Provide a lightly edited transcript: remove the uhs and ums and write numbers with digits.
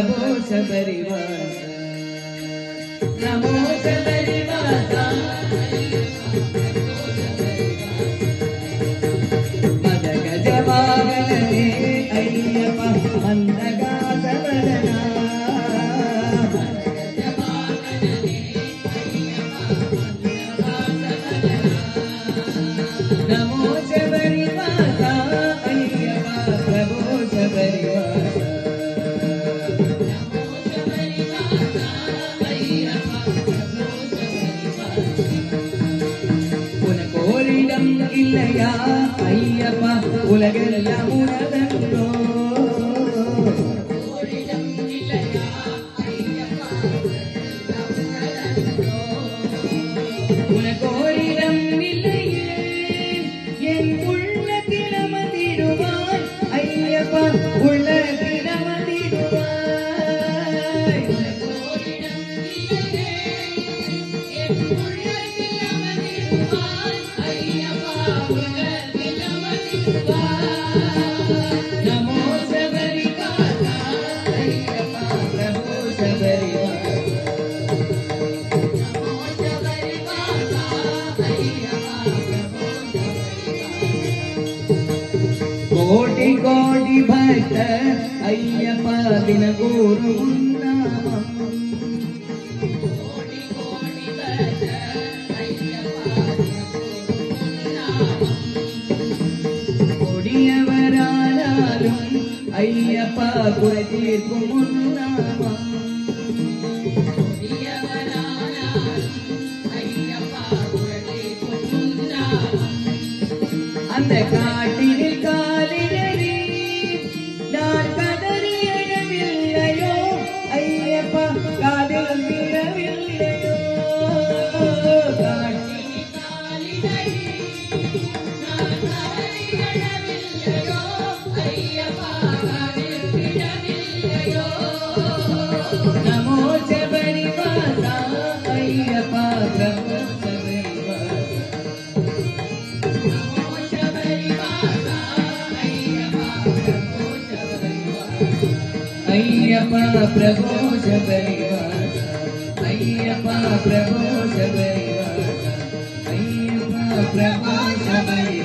प्रभो शबरिवास नमो शबरिवास मद गजवाहनने अय्यप्प मंदगासवदना नमो शबरिवास अय्यप्प प्रभो शबरिवास உனக்கோரிடம் இல்லையா ஐயப்பா உலகெல்லாம் உனதன்றோ உனக்கோரிடம் இல்லையே என் உள்ளத்தில் அமர்ந்திடுவாய் ஐயப்பா உள்ளத்தில் அமர்ந்திடுவாய் नमो शबरिवास अय्यप्प प्रभो शबरिवास नमो शबरिवास अय्यप्प प्रभो शबरिवास कोटि कोटि भक्त अय्यप्प दिन गुरु नामम कोटि कोटि भक्त अय्यप्प கொடியவரானாலும் ஐயப்பா குறை தீர்க்கும் உன்னாமம் அந்த காட்டினில் காலிடறி நான் கதறி எழவில்லையோ ஐயப்பா காதில் விழவில்லையோ காட்டினில் காலிடறி நான் கதறி எழவில்லையோ ஐயப்பா காதில் விழவில்லையோ நமோ शबरिवास अय्यप्प प्रभो शबरिवास नमो शबरिवास अय्यप्प प्रभो शबरिवास अय्यप्प प्रभो शबरिवास अय्यप्प प्रभो शबरिवास अय्यप्प प्रभो शबरिवास